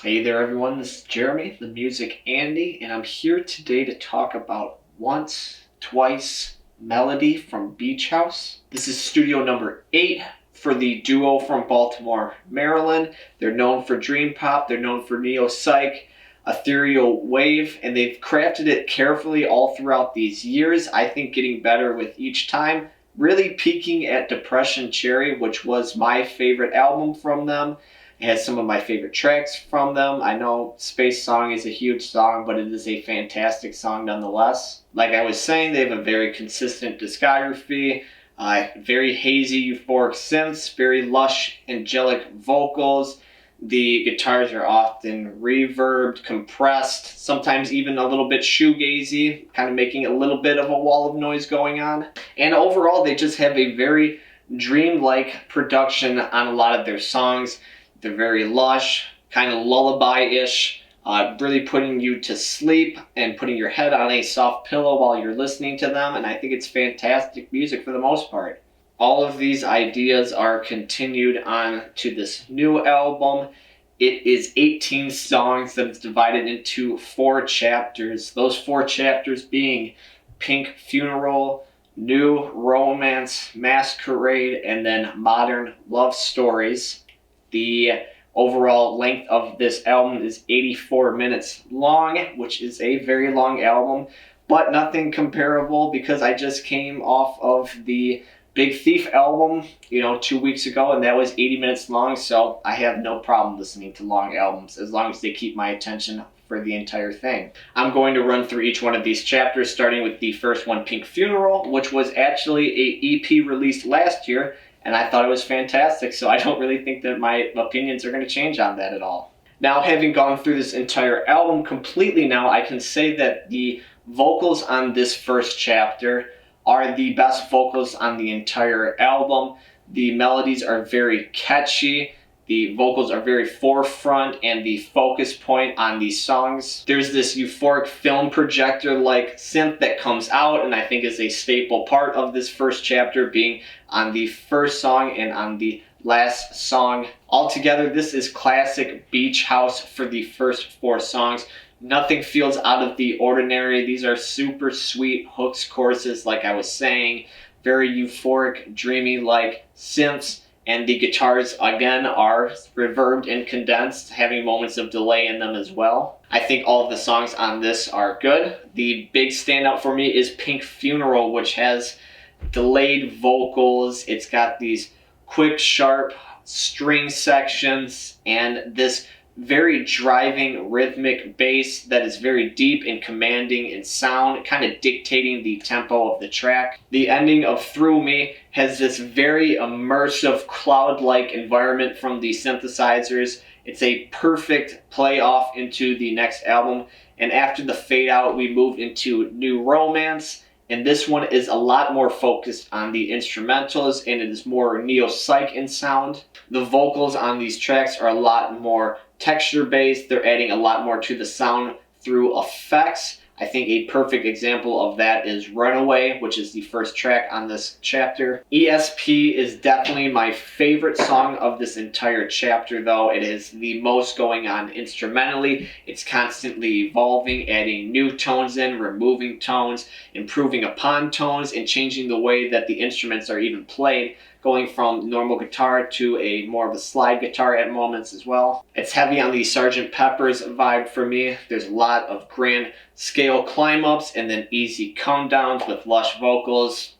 Hey there, everyone. This is Jeremy, the Music Andy, and I'm here today to talk about Once, Twice, Melody from Beach House. This is studio number 8 for the duo from Baltimore, Maryland. They're known for dream pop, they're known for neo-psych, ethereal wave, and they've crafted it carefully all throughout these years. I think getting better with each time, really peaking at Depression Cherry, which was my favorite album from them. It has some of my favorite tracks from them. I know Space Song is a huge song, but it is a fantastic song nonetheless. Like I was saying, they have a very consistent discography, very hazy, euphoric synths, very lush, angelic vocals. The guitars are often reverbed, compressed, sometimes even a little bit shoegazy, kind of making a little bit of a wall of noise going on. And overall, they just have a very dreamlike production on a lot of their songs. They're very lush, kind of lullaby-ish, really putting you to sleep and putting your head on a soft pillow while you're listening to them, and I think it's fantastic music for the most part. All of these ideas are continued on to this new album. It is 18 songs that is divided into 4 chapters, those 4 chapters being Pink Funeral, New Romance, Masquerade, and then Modern Love Stories. The overall length of this album is 84 minutes long, which is a very long album, but nothing comparable because I just came off of the Big Thief album, 2 weeks ago, and that was 80 minutes long, so I have no problem listening to long albums as long as they keep my attention for the entire thing. I'm going to run through each one of these chapters, starting with the first one, Pink Funeral, which was actually a EP released last year, and I thought it was fantastic, so I don't really think that my opinions are going to change on that at all. Now, having gone through this entire album completely now, I can say that the vocals on this first chapter are the best vocals on the entire album. The melodies are very catchy. The vocals are very forefront and the focus point on these songs. There's this euphoric film projector-like synth that comes out and I think is a staple part of this first chapter, being on the first song and on the last song. Altogether, this is classic Beach House for the first 4 songs. Nothing feels out of the ordinary. These are super sweet hooks, choruses, like I was saying. Very euphoric, dreamy-like synths. And the guitars, again, are reverbed and condensed, having moments of delay in them as well. I think all of the songs on this are good. The big standout for me is Pink Funeral, which has delayed vocals. It's got these quick, sharp string sections and this very driving rhythmic bass that is very deep and commanding in sound, kind of dictating the tempo of the track. The ending of Through Me has this very immersive cloud-like environment from the synthesizers. It's a perfect play off into the next album. And after the fade out, we move into New Romance. And this one is a lot more focused on the instrumentals and it is more neo-psych in sound. The vocals on these tracks are a lot more texture-based. They're adding a lot more to the sound through effects. I think a perfect example of that is Runaway, which is the first track on this chapter. ESP is definitely my favorite song of this entire chapter, though. It is the most going on instrumentally. It's constantly evolving, adding new tones in, removing tones, improving upon tones, and changing the way that the instruments are even played, going from normal guitar to a more of a slide guitar at moments as well. It's heavy on the Sgt. Pepper's vibe for me. There's a lot of grand scale climb-ups and then easy come-downs with lush vocals.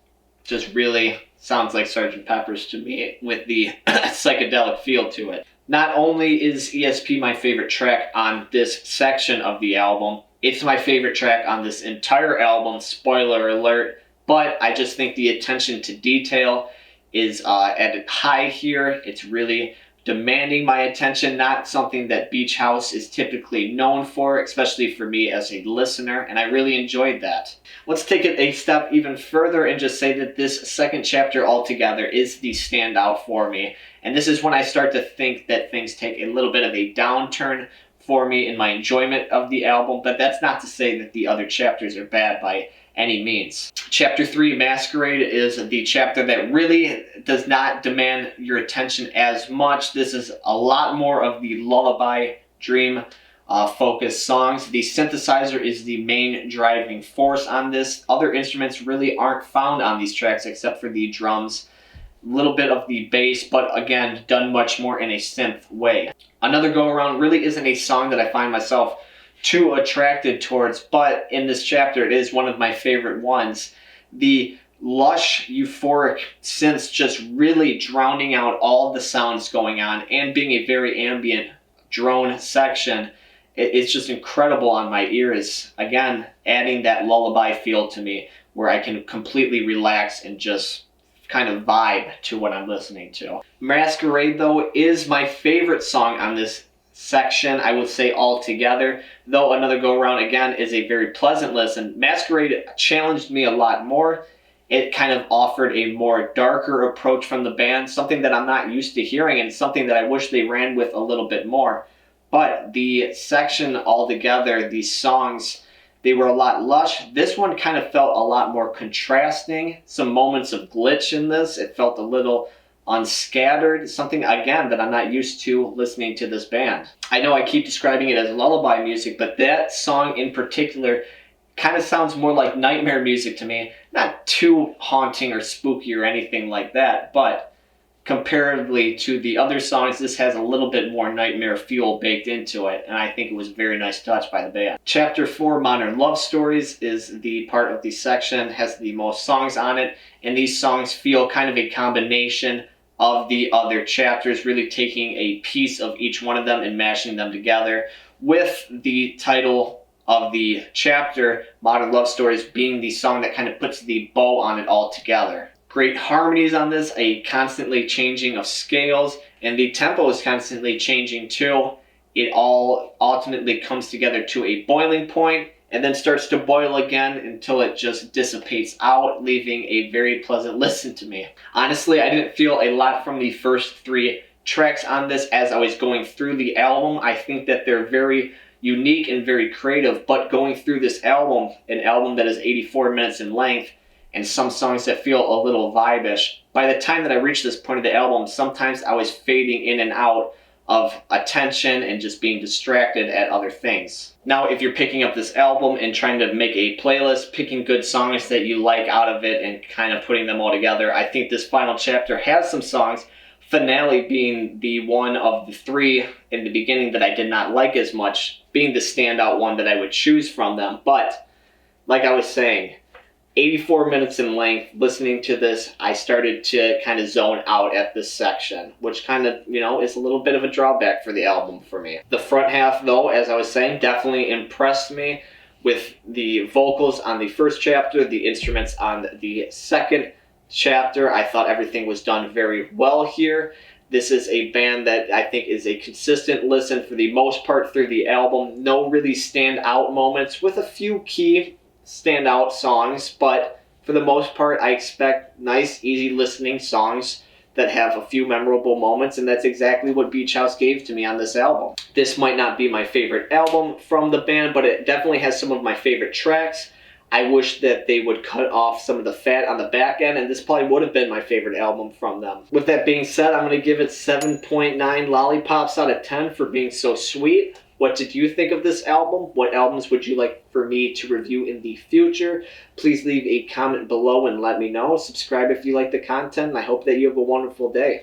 Just really sounds like Sgt. Pepper's to me with the psychedelic feel to it. Not only is ESP my favorite track on this section of the album, it's my favorite track on this entire album, spoiler alert, but I just think the attention to detail is at a high here. It's really demanding my attention, not something that Beach House is typically known for, especially for me as a listener, and I really enjoyed that. Let's take it a step even further and just say that this second chapter altogether is the standout for me, and this is when I start to think that things take a little bit of a downturn for me in my enjoyment of the album, but that's not to say that the other chapters are bad by any means. Chapter 3, Masquerade, is the chapter that really does not demand your attention as much. This is a lot more of the lullaby dream focused songs. The synthesizer is the main driving force on this. Other instruments really aren't found on these tracks except for the drums, a little bit of the bass, but again, done much more in a synth way. Another Go Around really isn't a song that I find myself too attracted towards, but in this chapter it is one of my favorite ones. The lush, euphoric synths just really drowning out all the sounds going on, and being a very ambient drone section, it's just incredible on my ears. Again, adding that lullaby feel to me where I can completely relax and just kind of vibe to what I'm listening to. Masquerade, though, is my favorite song on this section, I would say altogether, though Another Go Around again is a very pleasant listen. Masquerade challenged me a lot more. It kind of offered a more darker approach from the band, something that I'm not used to hearing and something that I wish they ran with a little bit more. But the section altogether, these songs, they were a lot lush. This one kind of felt a lot more contrasting. Some moments of glitch in this. It felt a little unscattered, something again that I'm not used to listening to this band. I know I keep describing it as lullaby music, but that song in particular kind of sounds more like nightmare music to me. Not too haunting or spooky or anything like that, but comparatively to the other songs, this has a little bit more nightmare feel baked into it, and I think it was a very nice touch by the band. Chapter 4, Modern Love Stories, is the part of the section, has the most songs on it, and these songs feel kind of a combination of the other chapters, really taking a piece of each one of them and mashing them together, with the title of the chapter, Modern Love Stories, being the song that kind of puts the bow on it all together. Great harmonies on this, a constantly changing of scales, and the tempo is constantly changing too. It all ultimately comes together to a boiling point and then starts to boil again until it just dissipates out, leaving a very pleasant listen to me. Honestly, I didn't feel a lot from the first 3 tracks on this as I was going through the album. I think that they're very unique and very creative, but going through this album, an album that is 84 minutes in length, and some songs that feel a little vibe-ish, by the time that I reached this point of the album, sometimes I was fading in and out of attention and just being distracted at other things. Now, if you're picking up this album and trying to make a playlist, picking good songs that you like out of it and kind of putting them all together, I think this final chapter has some songs, Finale being the one of the 3 in the beginning that I did not like as much, being the standout one that I would choose from them. But, like I was saying, 84 minutes in length, listening to this, I started to kind of zone out at this section, which kind of, is a little bit of a drawback for the album for me. The front half, though, as I was saying, definitely impressed me with the vocals on the first chapter, the instruments on the second chapter. I thought everything was done very well here. This is a band that I think is a consistent listen for the most part through the album. No really standout moments, with a few key standout songs, but for the most part I expect nice, easy listening songs that have a few memorable moments, and that's exactly what Beach House gave to me on this album. This might not be my favorite album from the band, but it definitely has some of my favorite tracks. I wish that they would cut off some of the fat on the back end, and this probably would have been my favorite album from them. With that being said, I'm going to give it 7.9 lollipops out of 10 for being so sweet. What did you think of this album? What albums would you like for me to review in the future? Please leave a comment below and let me know. Subscribe if you like the content, and I hope that you have a wonderful day.